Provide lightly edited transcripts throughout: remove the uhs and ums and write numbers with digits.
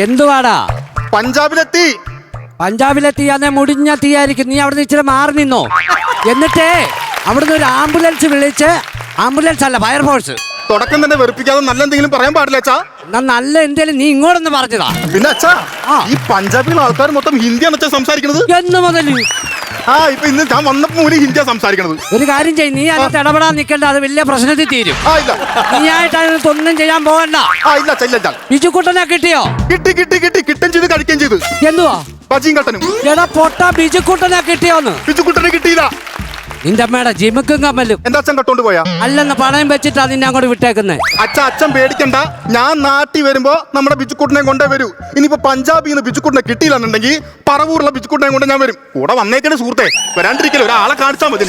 എന്തുവാടാ? പഞ്ചാബിലെത്തി. പഞ്ചാബിലെത്തിയാന്നെ മുടിഞ്ഞ തീയായിരിക്കും. നീ അവിടെ ഇച്ചിരി മാറി നിന്നോ. എന്നിട്ടേ അവിടുന്ന് ഒരു ആംബുലൻസ് വിളിച്ച്, ആംബുലൻസ് അല്ല ഫയർഫോഴ്സ്. തുടക്കം തന്നെ വെറുപ്പിക്കാതെ നല്ല എന്തെങ്കിലും പറയാൻ പാടില്ല അച്ഛാ. നല്ല എന്തേലും നീ ഇങ്ങോട്ടൊന്ന് പറഞ്ഞതാ. പിന്നെ അച്ഛാ, ഈ പഞ്ചാബിലെ ആൾക്കാർ മൊത്തം ഹിന്ദിയാണ് അച്ഛാ സംസാരിക്കുന്നത്. എന്ന് മുതൽ? ഇപ്പൊ ഇന്ന് ഞാൻ വന്നപ്പോ മൂലം ഹിന്ദിയാ സംസാരിക്കണത്. ഒരു കാര്യം ചെയ്യും, നീ അതിനകത്ത് ഇടപെടാൻ നിൽക്കണ്ട. അത് വലിയ പ്രശ്നത്തിൽ തീരും. ഇല്ല, നീ ആയിട്ട് അതിനകത്ത് ഒന്നും ചെയ്യാൻ പോകണ്ട. ഇല്ല. ബിജുക്കുട്ടനെ കിട്ടിയോ? കിട്ടി. കിട്ടും ചെയ്ത് കഴിക്കുകയും ചെയ്ത്. എന്തുവാ? ബജിയും കട്ടനും. എടാ പൊട്ട, ബിജുക്കുട്ടനെ കിട്ടിയോന്ന്? ബിജുക്കുട്ടനെ കിട്ടിയില്ല. നിന്റെ അമ്മയുടെ ജിമുക്കും കമ്മലും എന്റെ അച്ഛൻ കട്ടോണ്ട് പോയാ? അല്ലെന്ന് പണയം വെച്ചിട്ടാ നിന്നെ അങ്ങോട്ട് വിട്ടേക്കുന്നേ. അച്ഛൻ പേടിക്കണ്ട. ഞാൻ നാട്ടിൽ വരുമ്പോ നമ്മുടെ ബിജുക്കുട്ടനെ കൊണ്ടേ വരൂ. ഇനിയിപ്പോ പഞ്ചാബിൽ നിന്ന് ബിജുക്കുട്ടനെ കിട്ടിയില്ലെന്നുണ്ടെങ്കിൽ പറവൂറുള്ള ബിജുക്കുട്ടനെ കൊണ്ട് ഞാൻ വരും. കൂടെ വന്നേക്കണേ സുഹൃത്തെ, വരാണ്ടിരിക്കല്ലോ, ഒരാളെ കാണിച്ചാൽ മതി.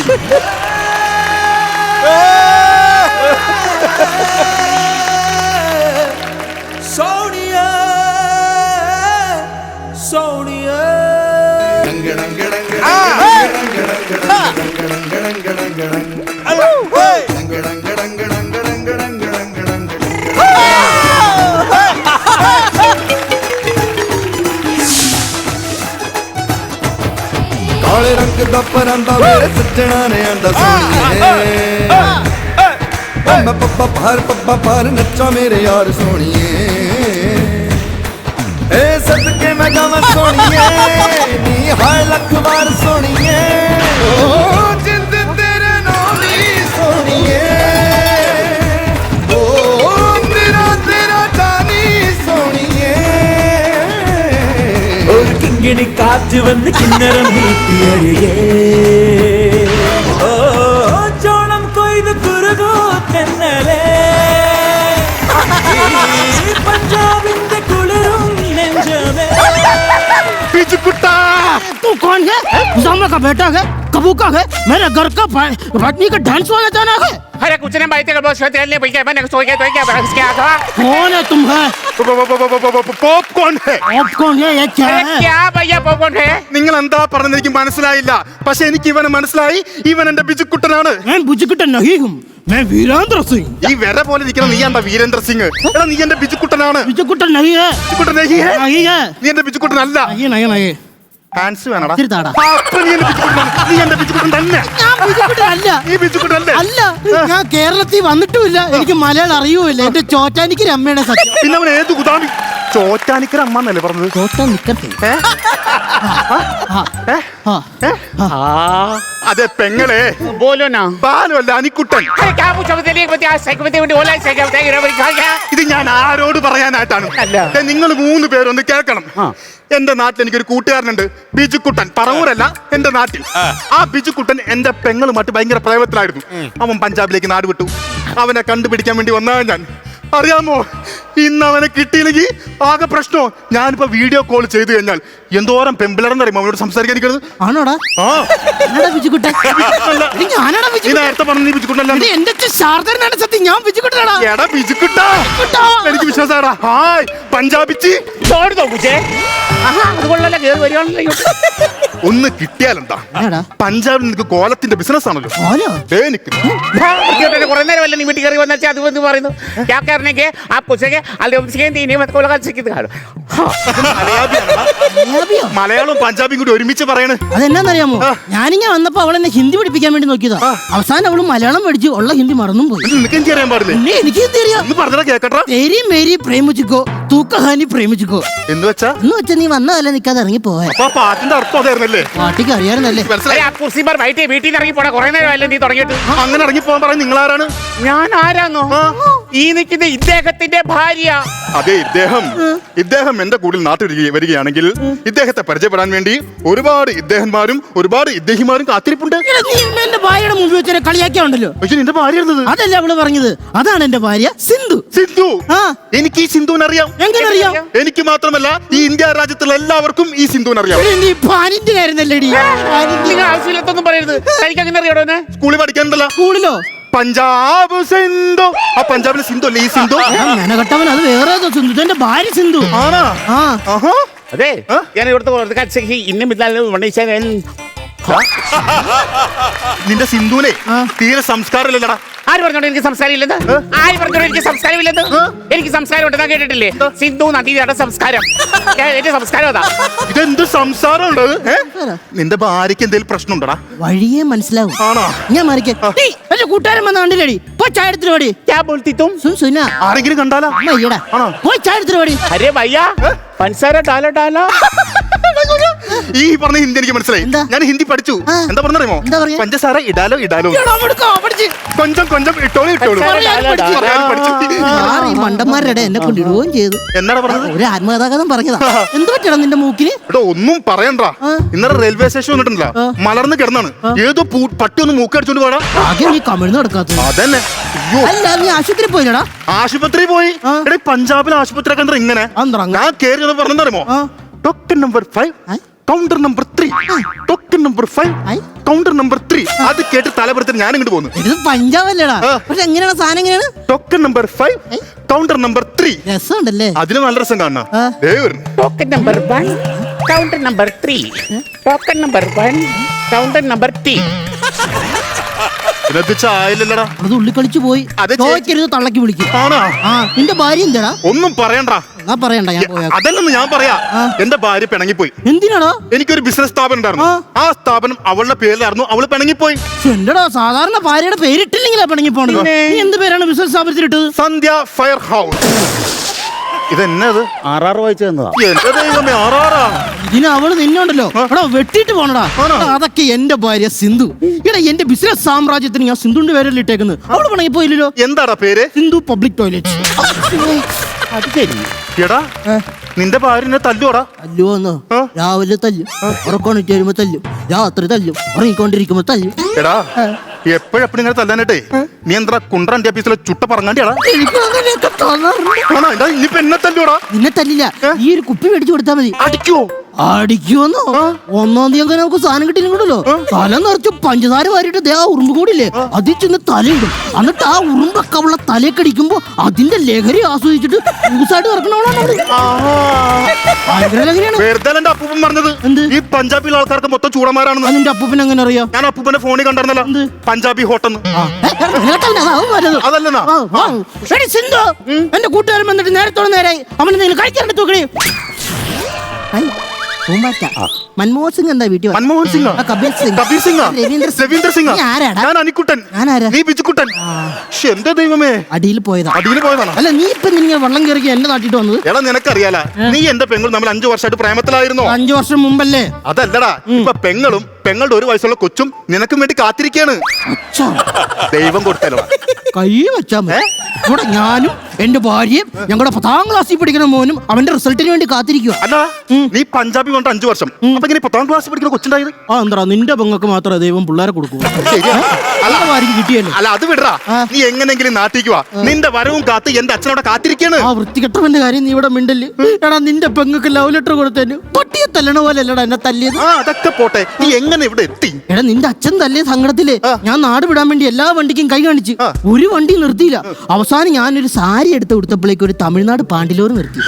काले रंग दा परांदा मेरे सज्जणा ने आंदा सोनिए मैं पप्पा भार नच्चा मेरे यार सोनिए ए सदके मैं गावां सोनिए नी हाय लख बार सोनिए ओ जिंद तेरे नाम दी सोनिए ओ तेरा जानी सोनिए और किंगनी काज वंद किन्नरम हीटियरिये ओ जोणम कोइद कुरुगो तेन्नले पंजाबिंदे कुളിരും നെഞ്ചമേ बिजुकुट्टा, तू कौन है? उसामा का बेटा है, कबू का है, मेरे घर का पत्नी का डांस वाला जाना है। अरे कुछ नहीं भाई, तेरे बॉस तेरे भैया मैंने सो गया तो क्या बस क्या था? कौन है तुम है? പോപ്കോൺ है. आप कौन है? ये क्या अरे है? क्या भैया पॉपकॉर्न है? നിങ്ങൾ എന്താ പറഞ്ഞത് എനിക്ക് മനസ്സിലായില്ല. പക്ഷെ എനിക്ക് ഇവനെ മനസ്സിലായി. ഇവൻ എന്റെ ബിജുക്കുട്ടനാണ്. मैं बुजुकुटन नहीं हूँ, मैं वीरेंद्र सिंह। ഈ വര പോലെ ഇരിക്കണം നീ എന്താ വീരേന്ദ്ര സിംഗ്? എടാ നീ എന്റെ ബിജുക്കുട്ടനാണ്. बुजुकुटन नहीं है, ബിജുക്കുട്ടൻ नहीं है? नहीं है, നീ എന്റെ ബിജുക്കുട്ടനല്ല. नहीं। ഹാൻസ് വേണടാ. തിരുത്താടാ. അപ്പൊ നീ എന്റെ ബിജുക്കുട്ടനാണ്. നീ എന്റെ ബിജുക്കുട്ടൻ തന്നെ. ഞാൻ ബുജുക്കുട്ടൻ അല്ല. നീ ബിജുക്കുട്ടനല്ലേ? അല്ല, ഞാൻ കേരളത്തിൽ വന്നിട്ടുമില്ല, എനിക്ക് മലയാളം അറിയൂല. എന്റെ ചോറ്റാനിക്ക് അമ്മയുടെ സത്യം. പിന്നെ അവൻ ഏത് കുതാമി? ചോറ്റാനിക്കര അമ്മ എന്നല്ലേ പറഞ്ഞത്? ചോറ്റാൻ നിക്കട്ടെ. അതെ പെങ്ങളെ. बोलो ना। ബാലുവല്ല, അനിക്കുട്ടൻ. अरे क्या पूछा मुझे एक बता साइकिल में वो लाइन साइकिल बताइए रे क्या? ഇത് ഞാൻ ആരോട് പറയാനായിട്ടാണ്? അല്ല. നിങ്ങൾ 3 പേരൊന്ന് കേൾക്കണം. എന്റെ നാട്ടിൽ എനിക്കൊരു കൂട്ടുകാരനുണ്ട്, ബിജുക്കുട്ടൻ. പറവൂരല്ല, എന്റെ നാട്ടിൽ. ആ ബിജുക്കുട്ടൻ എന്റെ പെങ്ങളുമായിട്ട് ഭയങ്കര പ്രേമത്തിലായിരുന്നു. അവൻ പഞ്ചാബിലേക്ക് നാട് വിട്ടു. അവനെ കണ്ടുപിടിക്കാൻ വേണ്ടി വന്നതാണ് ഞാൻ. അറിയാമോ, ഇന്ന് അവനെ കിട്ടിയില്ലെങ്കിൽ ആകെ പ്രശ്നമോ. ഞാനിപ്പോ വീഡിയോ കോൾ ചെയ്ത് കഴിഞ്ഞാൽ എന്തോരം പെമ്പിളർന്ന് അറിയുമോ അവനോട് സംസാരിക്കാനിരിക്കുന്നത്. ആണോടാ? ബിജുക്കുട്ടൻ ഞാനാടാ. നീ നേരത്തെ പറഞ്ഞു നീ ബിജുക്കുട്ടനല്ല. എന്റെ ശാരദനാണ് സത്യം, ഞാൻ ബിജുക്കുട്ടനാടാ. എടാ ബിജുക്കുട്ടാ, എനിക്ക് വിശ്വാസമാടാ. ഹായ് പഞ്ചാബിച്ചി. छोड़ दो मुझे. അതുകൊള്ളല്ല കേറി വരികയാണല്ലോ. ഒന്ന് കിട്ടിയാലെന്താ? പഞ്ചാബിൽ നിനക്ക് കോലത്തിന്റെ ബിസിനസ് ആണല്ലോ. എനിക്ക് കുറെ നേരമല്ല നീ വീട്ടിൽ കയറി വന്നാൽ അത് വന്ന് പറയുന്നു क्या करने के आप पूछेंगे മലയാളവും പഞ്ചാബിയും കൂടി ഒരുമിച്ച് പറയണേ. അതെന്നാന്നറിയാമോ, ഞാനിങ്ങനെ വന്നപ്പോ അവളെന്നെ ഹിന്ദി പഠിപ്പിക്കാൻ വേണ്ടി നോക്കിയതാ. അവസാനം അവള് മലയാളം പഠിച്ചു, ഉള്ള ഹിന്ദി മറന്നും പോയി. നിനക്ക് എനിക്ക് അറിയാൻ പാടില്ലേ? എനിക്ക് ഹിന്ദി അറിയാം. ഒന്ന് പറഞ്ഞാ കേക്കട്ടെ. തെരി മേരി പ്രേമിച്ചിക്കോ, തൂ കഹാനി പ്രേമിച്ചിക്കോ എന്ന് വെച്ചാ നീ വന്നതല്ല, നിക്കാതെ ഇറങ്ങി പോവാ. അപ്പൊ ആ പാട്ടിന്റെ അർത്ഥം അതായിരുന്നല്ലേ? പാട്ടിക്ക് അറിയാറുന്നല്ലേ? വീട്ടിൽ നിന്ന് ഇറങ്ങി പോണ കുറെ നേരമല്ലേ നീ തുടങ്ങിയിട്ട്. അങ്ങനെ ഇറങ്ങി പോകാൻ പറയാൻ നിങ്ങൾ ആരാണ്? ഞാൻ ആരാന്നോ? ഈ നിൽക്കുന്ന ഇദ്ദേഹത്തിന്റെ ഭാര്യ. അതെ, ഇദ്ദേഹം എന്റെ കൂടെ നാട്ടിൽ വരികയാണെങ്കിൽ ഇദ്ദേഹത്തെ പരിചയപ്പെടാൻ വേണ്ടി ഒരുപാട് ഇദ്ദേഹന്മാരും ഒരുപാട് ഇദ്ദേഹിമാരും കാത്തിരിപ്പുണ്ട്. എന്റെ ഭാര്യയുടെ മുമ്പിൽ വെച്ച് കളിയാക്കിയുണ്ടല്ലോ. പക്ഷെ നിന്റെ ഭാര്യ അതല്ല അവള് പറഞ്ഞത്, അതാണ് എന്റെ ഭാര്യ സിന്ധു. എനിക്ക് ഈ സിന്ധുവിനെ അറിയാം. എങ്ങനെ അറിയാം? എനിക്ക് മാത്രമല്ല, ഈ ഇന്ത്യ രാജ്യത്തുള്ള എല്ലാവർക്കും ഈ സിന്ധുവിനെ അറിയാം. ആവശ്യമില്ലാത്തൊന്നും പറയരുത്. എനിക്ക് അങ്ങനെ അറിയാടോ? സ്കൂളിൽ പഠിക്കാനുണ്ടല്ലോ. സ്കൂളിലോ? പഞ്ചാബ് സിന്ധു. ആ പഞ്ചാബിലെ സിന്ധു അല്ലേ ഈ സിന്ധു? മെനകെട്ടവൻ, അത് വേറെ സിന്ധു, എന്റെ ഭാര്യ സിന്ധു. അതെ, ഞാൻ ഇവിടുത്തെ നിന്റെ സിന്ധുവിനെ തീരെ സംസ്കാരമില്ലടാ. ആര് പറഞ്ഞോണ്ട് എനിക്ക് സംസ്കാരമില്ലെന്ന്? ആര് പറഞ്ഞോണ്ട് എനിക്ക് സംസ്കാരമില്ലെന്ന്? എനിക്ക് സംസ്കാരം ഉണ്ടെന്നാ കേട്ടിട്ടില്ലേ? സിന്ധു നദിയുടെ സംസ്കാരം. എന്റെ സംസ്കാരം അതാ. ഇതെന്ത് സംസാരം ഉണ്ട്? നിന്റെ ഭാര്യക്ക് എന്തെങ്കിലും പ്രശ്നം ഉണ്ടടാ? വഴിയേ മനസ്സിലാവും. ആണോ? ഞാൻ മറിക്കേ എന്റെ കൂട്ടുകാരൻ വന്ന കണ്ടില്ലടി. പോയി ചായ എടുത്തിട്ട് പാടി. ക്യാ ബോൾത്തി തും? സുന ആരെങ്കിലും കണ്ടാലോ? അമ്മയ്യടാ ആണോ? പോയി ചായ എടുത്തിട്ട് പാടി. അരേ ഭയ്യ പഞ്ചസാര ഡാലോ ഡാലോ. ഈ പറഞ്ഞ ഹിന്ദി എനിക്ക് മനസ്സിലായി. എന്താ? ഞാൻ ഹിന്ദി പഠിച്ചു. ആ. എന്താ പറഞ്ഞറിയുമോ? എന്താ പറയാ? പഞ്ചസാര ഇടാലോ ഇടാലോ. എടാ, അവിടുക്കോ, അവിടുച്ച്. കൊഞ്ചം കൊഞ്ചം ഇട്ടോളൂ ഇട്ടോളൂ. പറയാൻ പഠിച്ചു. ഞാൻ ഈ മണ്ടന്മാരുടെ എന്നെ കൊണ്ട് ഇടുകയും ചെയ്തു. എന്നാടാ പറഞ്ഞത്? ഒരു ആത്മകഥാഗതം പറഞ്ഞതാ. എന്ത് പറ്റണം നിന്റെ മൂക്കിന്? എടോ ഒന്നും പറയണ്ടാ. ഇന്നലെ റെയിൽവേ സ്റ്റേഷൻ വന്നിട്ടുണ്ടല്ലോ, മലർന്ന് കിടന്നാണ്. ഏതോ പട്ടി ഒന്ന് മൂക്കടിച്ചോണ്ട് പോടാ. ആകെ നീ കമിഴ്ന്ന് കിടക്കാത്ത. അതന്നെ. അയ്യോ, അല്ല നീ ആശുപത്രി പോയില്ലടാ? ആശുപത്രി പോയി. എടേ പഞ്ചാബിലെ ആശുപത്രി ഒക്കെ എന്താ ഇങ്ങനെ? അന്തറ ഞാൻ കേറി പറഞ്ഞറിയുമോ? Token number 5 counter number 3. Token number 5 counter number 3. അത് കേട്ട് തലപുറത്തിന് ഞാൻ ഇങ്ങോട്ട് പോന്നു. ഇത് പഞ്ചാബല്ലടാ. പക്ഷെ എങ്ങനെയാണ് സാധനം? എങ്ങനെയാണ്? Token number 5 counter number 3. രസമുണ്ടല്ലേ? അതിന് നല്ല രസം കാണണം. Token number 1 counter number 3. Token number 1 counter number 3. ഇതിനകത്ത് ചായല്ലടാ. അത് ഉള്ളിക്കളിച്ചു പോയി. അതെ, ചോദിക്കരുത്, തള്ളക്കി വിളിക്കും. ആണോ? ആ നിന്റെ ഭാര്യ എന്താടാ? ഒന്നും പറയണ്ടാ. എന്നാ പറയണ്ട, ഞാൻ പോയാ. അതല്ലെന്ന് ഞാൻ പറയാ. എന്റെ ഭാര്യ പിണങ്ങിപ്പോയി. എന്തിനാടാ? എനിക്കൊരു ബിസിനസ് സ്ഥാപനം ഉണ്ടായിരുന്നു. ആ സ്ഥാപനം അവളുടെ പേരിലായിരുന്നു. അവള് പിണങ്ങിപ്പോയി. എന്റെടാ സാധാരണ ഭാര്യയുടെ പേരിട്ടില്ലെങ്കിലാ പിണങ്ങി പോണത്. നീ എന്ത് പേരാണ് ബിസിനസ് സ്ഥാപനത്തിലിട്ടത്? സന്ധ്യ ഫയർ ഹൗസ്. ഇതെന്നത്? ആറാറ് വായിച്ചു തന്നതാ. എന്റെ ദൈവമേ, ആറാറാ. ഇതിന് അവള് നിന്നോണ്ടല്ലോ എടാ വെട്ടിട്ട് പോണടാ. എടാ, അതൊക്കെ എന്റെ ഭാര്യ സിന്ധു. എടാ എന്റെ ബിസിനസ് സാമ്രാജ്യത്തിന് ഞാൻ സിന്ധുവിന്റെ പേരല്ലേ ഇട്ടേക്കുന്നത്. അവള് പിണങ്ങി പോയില്ലല്ലോ. എന്താടാ പേര്? Sindhu public toilet. അത് ശരി. എടാ നിന്റെ ഭാര്യ എന്നെ തല്ലുവാടാ. തല്ലുവോന്നോ? രാവിലെ തല്ലും, ഉറക്കോണിട്ട് വരുമ്പോ തല്ലും, രാത്രി തല്ലും, ഉറങ്ങിക്കൊണ്ടിരിക്കുമ്പോ തല്ലും. എടാ എപ്പോഴെപ്പോഴും ഇങ്ങനെ തല്ലാനായിട്ടേ നീ എന്താ കുണ്ട്രണ്ടി ഓഫീസിലെ ചുട്ട പറങ്ങാണ്ടിയാടാ? എനിക്ക് അങ്ങനെയൊക്കെ തോന്നാറുണ്ട്. ആണോ? എന്താ ഇനിയിപ്പൊ എന്നെ തല്ലുവാടാ? നിന്നെ തല്ലില്ല, ഈ ഒരു കുപ്പി മേടിച്ചു കൊടുത്താൽ മതി. അടിക്കോ? അടിക്കുവന്നോ? ഒന്നാം തീയതി അങ്ങനെ നമുക്ക് സാധനം കിട്ടിയില്ലല്ലോ. തല നിറച്ച് പഞ്ചസാര വാരിട്ട് ദേ ആ ഉറുമ്പ് കൂടില്ലേ, അതിൽ ചെന്ന് തലയിടും. എന്നിട്ട് ആ ഉറുമ്പൊക്കെ അവളെ തലക്കടിക്കുമ്പോ അതിന്റെ ലഹരി ആസ്വദിച്ചിട്ട് ൂസായിട്ട് ഇറക്കണവളാണ് അവള്. ഭയങ്കര ലഹരിയാണ്. വെറുതെ എന്റെ അപ്പൂപ്പൻ പറഞ്ഞത്. എന്ത്? ഈ പഞ്ചാബിലെ ആൾക്കാർക്ക് മൊത്തം ചൂടന്മാരാണെന്ന്. നിന്റെ അപ്പൂപ്പൻ എങ്ങനെ അറിയാം? ഞാൻ അപ്പൂപ്പന്റെ ഫോണിൽ കണ്ടായിരുന്നല്ലോ, പഞ്ചാബി ഹോട്ടെന്ന്. അതല്ലെന്നാ? സിന്ധു എന്റെ കൂട്ടുകാരൻ വന്നിട്ട് നേരത്തോടെ നേരായി അവൻ എന്തെങ്കിലും കഴിക്കാറുണ്ട് തൂക്കണേ. മൻമോഹൻ സിംഗ് എന്താ വീട്ടിൽ? മൻമോഹൻ സിംഗ്, കപിൽ കപിൽ സിംഗ്, രവീന്ദ്ര സിംഗ്. നീ ആരാടാ? ഞാൻ അനിക്കുട്ടൻ. ഞാനാരാ? നീ ബിജുക്കുട്ടൻ. ശ്ശെ, എന്റെ ദൈവമേ, അടിയിൽ പോയതാ. അടിയിൽ പോയതാണോ? അല്ല നീ ഇപ്പൊ നിങ്ങൾ വെള്ളം കയറി എന്നെ നാട്ടിട്ട് വന്നത്? എടാ നിനക്കറിയാല, നീ എന്റെ പെങ്ങൾ നമ്മൾ 5 വർഷമായിട്ട് പ്രേമത്തിലായിരുന്നോ? 5 വർഷം മുമ്പല്ലേ? അതല്ലടാ, ഇപ്പൊ പെങ്ങളും പെങ്ങളുടെ 1 വയസ്സുള്ള കൊച്ചും നിനക്കും വേണ്ടി കാത്തിരിക്കാണ്. ദൈവം കൊടുത്തല്ലോ. കൈ വെച്ചാ മതി. ഇവിടെ ഞാനും എന്റെ ഭാര്യയും ഞങ്ങളുടെ 10ാം ക്ലാസ്സിൽ പഠിക്കുന്ന മോനും അവന്റെ റിസൾട്ടിന് വേണ്ടി കാത്തിരിക്കുക. അല്ല നീ പഞ്ചാബി കൊണ്ട് 5 വർഷം, അപ്പൊ ഇങ്ങനെ 10ാം ക്ലാസ് പഠിക്കുന്ന കൊച്ചുണ്ടായത്? ആ എന്താ നിന്റെ പെങ്ങൾക്ക് മാത്രമേ ദൈവം പിള്ളേരെ കൊടുക്കൂ. അല്ല ഭാര്യക്ക് കിട്ടിയല്ലോ. അല്ല അത് വിടറാ, നീ എങ്ങനെങ്കിലും നാട്ടിക്കുവാ. നിന്റെ വരവും കാത്ത് എന്റെ അച്ഛനോടെ കാത്തിരിക്കാണ്. ആ വൃത്തികെട്ടവന്റെ കാര്യം നീ ഇവിടെ മിണ്ടല്. എടാ നിന്റെ പെങ്ങൾക്ക് ലവ് ലെറ്റർ കൊടുത്തതിന് പട്ടിയെ തല്ലണ പോലെ അല്ലടാ എന്നെ തല്ലിയത്. ആ അതൊക്കെ പോട്ടെ, നീ എങ്ങനെ ഇവിടെ എത്തി? എടാ നിന്റെ അച്ഛൻ തല്ലിയ സങ്കടത്തില് ഞാൻ നാട് വിടാൻ വേണ്ടി എല്ലാ വണ്ടിക്കും കൈ കാണിച്ചു. ഒരു വണ്ടി നിർത്തിയില്ല. അവസാനം ഞാനൊരു സാരി എടുത്ത് കൊടുത്തപ്പോഴേക്ക് ഒരു തമിഴ്നാട് പാണ്ടിലോർ നിർത്തി.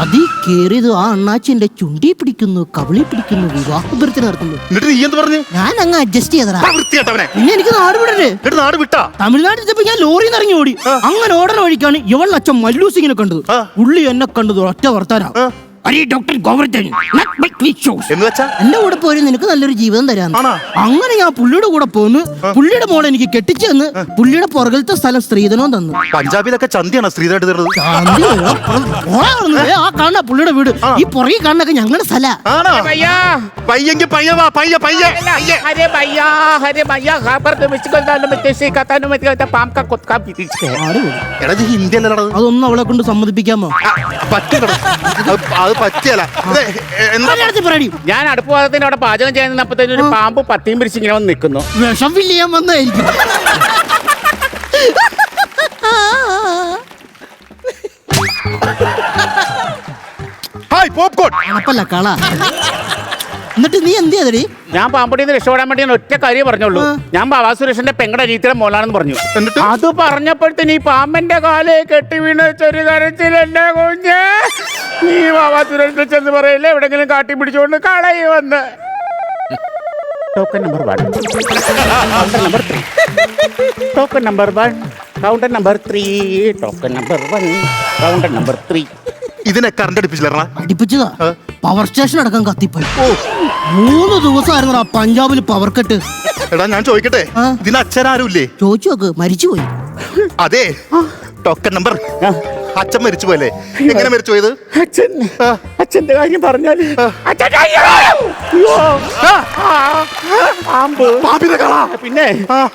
അതിൽ കേറിയത് ആ അണ്ണാച്ചി എന്റെ ചുണ്ടി പിടിക്കുന്നു, കവിളി പിടിക്കുന്നു, വിവാഹപുരത്തിന് നടത്തുന്നു. എന്നിട്ട് നീ എന്ത് പറഞ്ഞു? ഞാൻ അങ്ങ് അഡ്ജസ്റ്റ് ചെയ്തടാ. വൃത്തിയായിട്ടവനെ. പിന്നെ എനിക്ക് നാട് വിടല്ലേ? എന്നിട്ട് നാട് വിട്ടാ? തമിഴ്നാട്ടിൽ ചെന്നപ്പോ ഞാൻ ലോറിയിൽ നിന്ന് ഇറങ്ങി ഓടി. അങ്ങനെ ഓടണ വഴിക്കാണ് ഇവളുടെ അച്ഛൻ മല്ലു സിംഗിനെ കണ്ടത്. പുള്ളി എന്നെ കണ്ടത് ഒറ്റ വർത്താനാ. ഡോക്ടർ ഗോവർദ്ധൻ എന്ന് വെച്ചാ എന്റെ കൂടെ പോയി നിനക്ക് നല്ലൊരു ജീവിതം തരാന്ന്. അങ്ങനെ ഞാൻ പുള്ളിയുടെ കൂടെ പോന്ന് പുള്ളിയുടെ മോളെ എനിക്ക് കെട്ടിച്ചു തന്ന് പുള്ളിയുടെ പുറകിലത്തെ സ്ഥലം സ്ത്രീധനവും തന്നു. പഞ്ചാബിലൊക്കെ ചന്തിയാണ് സ്ത്രീധനായിട്ട് തരുന്നത്. ആ കാണുന്ന പുള്ളിയുടെ വീട്, ഈ പുറകെ കാണുന്നൊക്കെ ഞങ്ങളുടെ സ്ഥല. പയ്യെങ്കിൽ പയ്യ വാ, പയ്യ പയ്യ. अरे भैया खबर के मिस कर दाल में तेसे कथा न मत करता पाम का कुत्ता पीछ के എടാ ഇത് ഹിന്ദി അല്ലടാ. അതൊന്നും അവളെ കൊണ്ട് സമ്മതിപ്പിക്കാമോ? പറ്റില്ല, അത് പറ്റിയല്ല. ഞാൻ അടുപ്പ് ഭാഗത്തിന് അവിടെ പാചകം ചെയ്യുന്നപ്പോഴത്തേനും ഒരു പാമ്പ് പത്തിയും പിടിച്ച് ഇങ്ങനെ വന്ന് നിൽക്കുന്നു. വിഷം ഫില്ല് ചെയ്യാൻ വന്നായിരിക്കും. Hi popcorn. അപ്പല്ല കള. എന്നിട്ട് നീ എന്ത് ചെയ്തടി? ഞാൻ പാമ്പടിയിൽ നിന്ന് രക്ഷപ്പെടാൻ വേണ്ടി ഞാൻ ഒറ്റ കാര്യം പറഞ്ഞുള്ളൂ. ഞാൻ ബാബാ സുരേഷിന്റെ പെങ്ങളുടെ അനിയത്തിയുടെ മോളാണെന്ന് പറഞ്ഞു. എന്നിട്ട് അത് പറഞ്ഞപ്പോഴത്തേന് ഈ പാമ്പന്റെ കാലേ കെട്ടി വീണ് ചെറിയ കരച്ചിലെന്നെ കുഞ്ഞ്. നീ ബാബാ സുരേഷിനെ ചെന്ന് പറയില്ലേ എവിടെങ്കിലും കാട്ടി പിടിച്ചുകൊണ്ട് കളയി വന്ന്. Token number 1 token number 3 token number 1 counter number 3, token number 1, counter number 3. ഇതിനെ കറണ്ട് അടിപ്പിച്ചില്ല. അടിപ്പിച്ചതാ. പവർ സ്റ്റേഷൻ അടക്കം കത്തിപ്പോയി. ഓ 3 ദിവസമായിരുന്നു പഞ്ചാബിൽ പവർ കട്ട്. എടാ ഞാൻ ചോദിക്കട്ടെ, ആ. ഇതിന് അച്ഛനാരും ഇല്ലേ? ചോദിച്ചു നോക്ക്, മരിച്ചുപോയി. അതെ, ടോക്കൺ നമ്പർ അച്ഛൻ മരിച്ചു പോയല്ലേ? എങ്ങനെ മരിച്ചു പോയത്? അച്ഛന്റെ കാര്യം പറഞ്ഞാല് പാമ്പിനെ കാണാ. പിന്നെ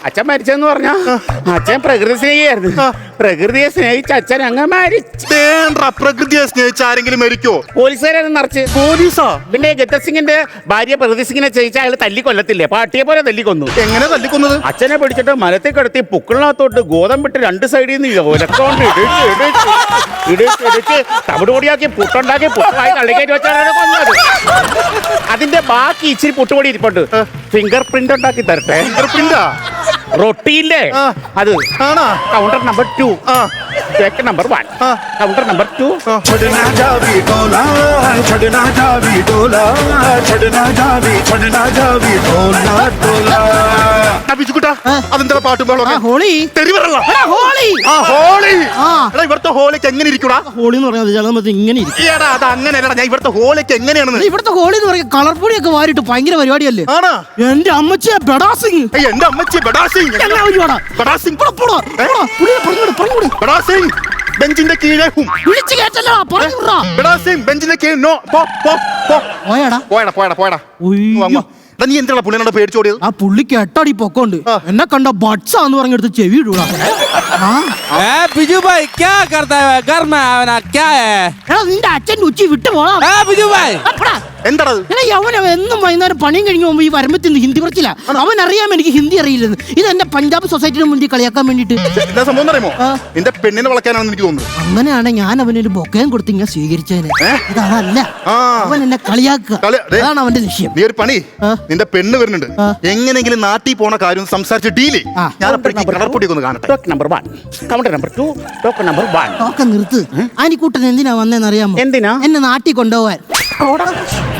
അച്ഛൻ മരിച്ചെന്ന് പറഞ്ഞ അച്ഛൻ പ്രകൃതി സ്നേഹിയായിരുന്നു. പ്രകൃതിയെ സ്നേഹിച്ച അച്ഛൻ അങ്ങ് മരിച്ചു. പ്രകൃതിയെ സ്നേഹിച്ച ആരെങ്കിലും മരിക്കോ? പോലീസുകാരാണ് നിറച്ച്. പോലീസാ? പിന്നെ ഗദ്ദർ സിംഗിന്റെ ഭാര്യ പ്രകൃതി സിംഗിനെ ജയിച്ച അയാൾ തല്ലിക്കൊല്ലത്തില്ലേ, പാട്ടിയെ പോലെ തല്ലിക്കൊന്നു. എങ്ങനെ തല്ലിക്കൊന്നത്? അച്ഛനെ പിടിച്ചിട്ട് മരത്തിൽ കിടത്തി പുക്കിളിനകത്തോട്ട് ഗോതമ്പിട്ട് 2 സൈഡിൽ നിന്ന് ഒലക്കൊണ്ട് ഇടിച്ച് തവിടുപൊടിയാക്കി പുട്ടുണ്ടാക്കി പുട്ടായി തള്ളിക്കയറ്റി വെച്ചാണ് കൊന്നത്. അതിന്റെ ബാക്കി ഇച്ചിരി പുട്ടുപൊടി ഇരിപ്പുണ്ട്. ഫിംഗർ പ്രിന്റ് ഉണ്ടാക്കി തരട്ടെ. പ്രിന്റാ? റൊട്ടിയില്ലേ അത്. ആണാ? Counter number 2, number 1, counter number 2. छड़ना जावी डोला छड़ना जावी डोला छड़ना जावी डोला डोला ബിജുക്കുട്ടാ, അതെന്താ പാട്ടും ആ, ഹോളി. തെരുവറല്ല. എടാ, ഹോളി. ഹോളി. ആ. എടാ ഇവിടുത്തെ ഹോളിക്ക് എങ്ങനെ ഇരിക്കൂടാ? ഹോളി എന്ന് പറഞ്ഞാൽ ചില സമയത്ത് ഇങ്ങനെ ഇരിക്കും. ഏടാ അത് അങ്ങനെയല്ലടാ, ഞാൻ ഇവിടുത്തെ ഹോളിക്ക് എങ്ങനെയാണെന്ന്. ഇവിടുത്തെ ഹോളി എന്ന് പറയുക കളർ പൊടിയൊക്കെ വാരിട്ട് ഭയങ്കര പരിപാടിയല്ലേ? ആണാ? എന്റെ അമ്മച്ചിയെ ബഡാസിങ്. ഏയ്, എന്റെ അമ്മച്ചി ബഡാസിംഗ്. എന്നാ പരിപാടാ? ബഡാസിംഗ്. പറഞ്ഞൂടെ. ബഡാസിംഗ് ബെഞ്ചിന്റെ കീഴേ ഹും. വിളിച്ചു കേട്ടല്ലോ, പറഞ്ഞു വിടാ. ബഡാസിംഗ് ബെഞ്ചിന്റെ കീഴ് നോ. പോ പോ പോ. പോയാടാ. പോയടാ. ഉയ്യോ. എടാ നീ എന്തിനാ പുള്ളിനോട് പേടിച്ചോടിയത്? ആ പുള്ളിക്ക് 8 അടി പൊക്കമുണ്ട്. ആ. എന്നെ കണ്ട ബട്സാന്ന് പറഞ്ഞെടുത്ത് ചെവി ഇടൂടാ. बिजू भाई क्या करता है घर में आना क्या है? എടാ നിന്റെ അച്ഛൻ ഉച്ചി വിട്ടു പോടാ. बिजू भाई എന്താടാ അത്? എടാ അവൻ എന്നും വൈകുന്നേരം പണിയും കഴിഞ്ഞ് പോകുമ്പോ ഈ വരമ്പത്തിൽ നിന്ന് ഹിന്ദി പറച്ചില്ല. അവൻ അറിയാം എനിക്ക് ഹിന്ദി അറിയില്ലെന്ന്. ഇത് എന്റെ പഞ്ചാബ് സൊസൈറ്റിയുടെ മുന്നിൽ കളിയാക്കാൻ വേണ്ടിട്ട്. എന്താ സംഭവം അറിയുമോ? ആ. നിന്റെ പെണ്ണിനെ വളയ്ക്കാനാണെന്ന് എനിക്ക് തോന്നുന്നത്. അങ്ങനെയാണ് ഞാൻ അവനൊരു ബൊക്കയും കൊടുത്ത് ഇങ്ങനെ സ്വീകരിച്ചതിന്. ഇതല്ല, ആ. അവൻ എന്നെ കളിയാക്കുക. ദേ, അതാണ് അവന്റെ ലക്ഷ്യം. നീ ഒരു പണി, ആ. നിന്റെ പെണ്ണ് വരുന്നുണ്ട്. ആ. എങ്ങനെങ്കിലും നാട്ടിൽ പോണ കാര്യം സംസാരിച്ച് ഡീല്. ആ. ഞാൻ അപ്പോഴേക്ക് കളർപ്പൊടിയൊക്കെ ഒന്ന് കാണട്ടെ. Token number 1, counter number 2, token number 1. ഒക്കെ നിർത്ത്. ആനിക്കൂട്ടൻ എന്തിനാ വന്നേന്ന് അറിയാമോ? എന്തിനാ? എന്നെ നാട്ടിൽ കൊണ്ടുപോവാൻ.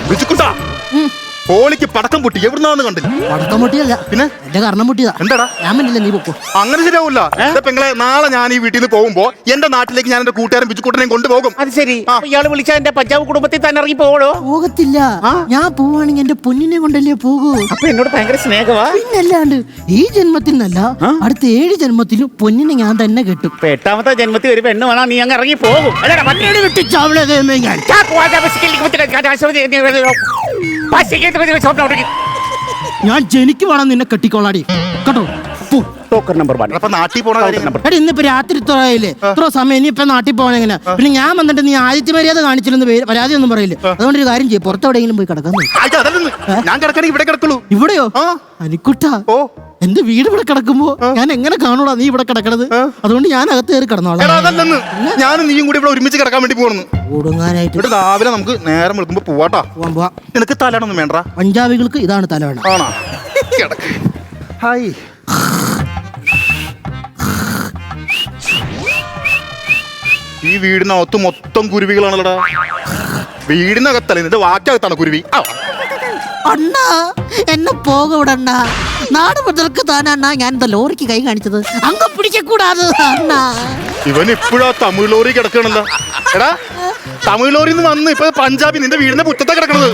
ബിജുക്കുട്ടാ, ഹോളിക്ക് പടക്കം പൊട്ടി എവിടുന്നാന്ന് കണ്ടില്ല. പടക്കം പൊട്ടിയല്ല, പിന്നെ എന്റെ കർണം പൊട്ടിയതാ. എന്താടാ? ഞാൻ പറ്റില്ല, നീ പൊക്കോ. അങ്ങനെ ശരിയാവൂല. എന്റെ പെങ്ങളെ, നാളെ ഞാൻ ഈ വീട്ടിൽ നിന്ന് പോകുമ്പോ എന്റെ നാട്ടിലേക്ക് ഞാൻ എന്റെ കൂട്ടുകാരൻ ബിജുക്കുട്ടനെയും കൊണ്ടുപോകും. അത് ശരി. ആ. ഇയാള് വിളിച്ച എന്റെ പഞ്ചാബ് കുടുംബത്തിൽ തന്നെ ഇറങ്ങി പോകണോ? പോകത്തില്ല. ഞാൻ പോവാണെങ്കിൽ എന്റെ പൊന്നിനെ കൊണ്ടല്ലേ പോകൂ. അപ്പൊ എന്നോട് ഭയങ്കര സ്നേഹമാ. പിന്നല്ലാണ്ട് ഈ ജന്മത്തിൽ നിന്നല്ല, അടുത്ത 7 ജന്മത്തിലും പൊന്നിനെ ഞാൻ തന്നെ കെട്ടും. ഇപ്പൊ 8ാമത്തെ ജന്മത്തിൽ ഒരു പെണ്ണ് വേണം, നീ അങ്ങ് ഇറങ്ങി പോകും. ഞാൻ ജനിക്കുവാണ് നിന്നെ കെട്ടിക്കോളാടി കേട്ടോ. പോ. Token number 1. അപ്പൊ നാട്ടിൽ പോണ കാര്യം എടി ഇന്നിപ്പോ രാത്രി ഇത്രയായില്ലേ, ഇത്ര സമയം ഇനിയിപ്പോ നാട്ടിൽ പോകണം എങ്ങനെ? പിന്നെ ഞാൻ വന്നിട്ട് നീ ആദിത്യ മര്യാദ കാണിച്ചില്ലെന്ന് പരാതി ഒന്നും പറയില്ലേ? അതുകൊണ്ട് ഒരു കാര്യം ചെയ്യും, പുറത്തെവിടെയെങ്കിലും പോയി കിടക്കാൻ നോക്ക്. ആയിട്ട് അതല്ലെന്ന്. ഞാൻ കിടക്കണെങ്കിൽ ഇവിടെ കിടക്കുള്ളൂ. ഇവിടെയോ? ആ. അനിക്കുട്ടാ, ഓ എന്റെ വീട് ഇവിടെ കിടക്കുമ്പോ ഞാൻ എങ്ങനെ കാണൂടാ നീ ഇവിടെ കിടക്കണത്? അതുകൊണ്ട് ഞാൻ അകത്ത് കയറി കിടന്നോളാം. എടാ അതല്ലെന്ന്, ഞാനും നീയും കൂടി ഇവിടെ ഒരുമിച്ച് കിടക്കാൻ വേണ്ടി പോകണമെന്ന്. ഒടുങ്ങാനായിട്ട് ഇവിടെ രാവിലെ നമുക്ക് നേരം വിളിക്കുമ്പോ പോവാട്ടാ. പോവാ. നിനക്ക് തലയാണൊന്നും വേണ്ട. പഞ്ചാബികൾക്ക് ഇതാണ് തലവേണം. ആണോ? കിടക്ക്. ഹായ്. ഈ വീടിനകത്ത് മൊത്തം കുരുവികളാണല്ലോടാ. വീടിനകത്തല്ല, നിന്റെ വാക്കകത്താണ് കുരുവി. അണ്ണാ എന്നെ പോകവിടണ്ണ. നാട് മുതൽക്ക് താനണ്ണ ഞാൻ എന്താ ലോറിക്ക് കൈ കാണിച്ചത്? അങ്ങ പിടിക്കൂടാതെ അണ്ണാ. ഇവൻ ഇപ്പോഴാ തമിഴ് ലോറി കിടക്കണല്ലോ. എടാ, തമിഴ് ലോറിന്ന് വന്ന് ഇപ്പൊ പഞ്ചാബി നിന്റെ വീടിന്റെ മുറ്റത്താ കിടക്കണത്.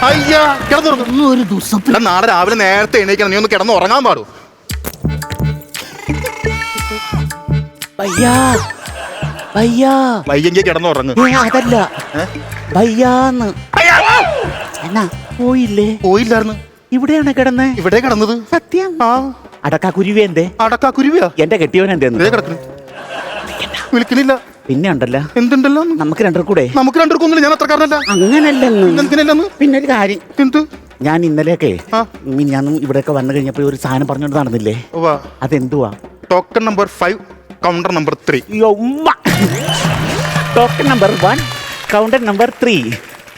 അയ്യാ, കിടന്നുറങ്ങും. ഒന്നും ഒരു ദുസ്സപ്പ്. എടാ, നാളെ രാവിലെ നേരത്തെ എണീക്കണം. നീ ഒന്ന് കിടന്ന് ഉറങ്ങാൻ പാടൂ. വയ്യെങ്കിൽ കിടന്നുറങ്ങ്. അതല്ല ഭയ്യാന്ന് എന്നാ പോയില്ലേ? പോയില്ലായിരുന്നു. ഇവിടെയാണ് കിടന്നേ. ഇവിടെ കിടന്നത്. സത്യം. ആ. അടക്കാ കുരുവി എന്തേ? അടക്കാ കുരുവിയാ? എന്റെ കെട്ടിയവൻ എന്തേന്ന് ഇതേ കിടക്കുന്നു. വിളിക്കണില്ല. പിന്നെ ഉണ്ടല്ലോ, എന്തുണ്ടല്ലോ? നമുക്ക് രണ്ടു കൂടെ. നമുക്ക് രണ്ടുപേർക്കൊന്നുമില്ല. ഞാൻ അത്രക്കാരനല്ല. അങ്ങനല്ലെന്ന്. എന്തിനല്ലെന്ന്? പിന്നെ ഒരു കാര്യം, എന്ത്? ഞാൻ ഇന്നലെയൊക്കെ ആ. ഞാനും ഇവിടെയൊക്കെ വന്നു കഴിഞ്ഞപ്പോ ഒരു സാധനം പറഞ്ഞോണ്ട് നടന്നില്ലേ? ഉവ്വ. അതെന്തുവാ? Token number 5, counter number 3. Token number 1, counter number 3.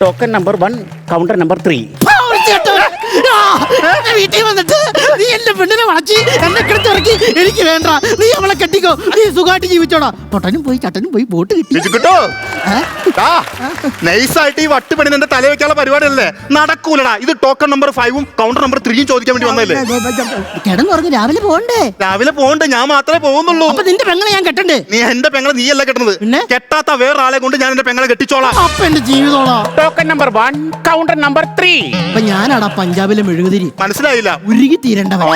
Token number 1, counter number 3. വീട്ടിൽ വന്നിട്ട് നീ എന്റെ പെണ്ണിനെ വളച്ചി എന്നെ കിടത്തിറക്കി എനിക്ക് വേണ്ട, നീ അവളെ കെട്ടിക്കോ, നീ സുഖമായിട്ട് ജീവിച്ചോടാ. പൊട്ടനും പോയി ചട്ടനും പോയി ബോട്ട് കിട്ടി. ബിജുക്കുട്ടോ നൈസായിട്ട് ഈ വട്ടുപണി എന്റെ തല വെക്കാനുള്ള പരിപാടിയല്ലേ, നടക്കൂലടാ. ഇത് ടോക്കൺ നമ്പർ 5ഉം കൗണ്ടർ നമ്പർ 3യും ചോദിക്കാൻ വേണ്ടി വന്നല്ലേ. കിടന്നുറങ്ങി രാവിലെ പോകണ്ടേ? രാവിലെ പോകണ്ടേ, ഞാൻ മാത്രമേ പോകുന്നുള്ളൂ. അപ്പൊ നിന്റെ പെങ്ങളെ ഞാൻ കെട്ടണ്ടേ? നീ എന്റെ പെങ്ങളെ നീയല്ല കെട്ടുന്നത്, പിന്നെ? കെട്ടാത്ത വേറൊരാളെ കൊണ്ട് ഞാൻ എന്റെ പെങ്ങളെ കെട്ടിച്ചോളാം. അപ്പൊ എന്റെ ജീവിതോളാ. Token number 1 counter number 3. അപ്പൊ ഞാനാടാ പഞ്ചാബിലെ മെഴുകുതിരി, മനസ്സിലായില്ല? ഉരുകി തീരേണ്ടവൻ.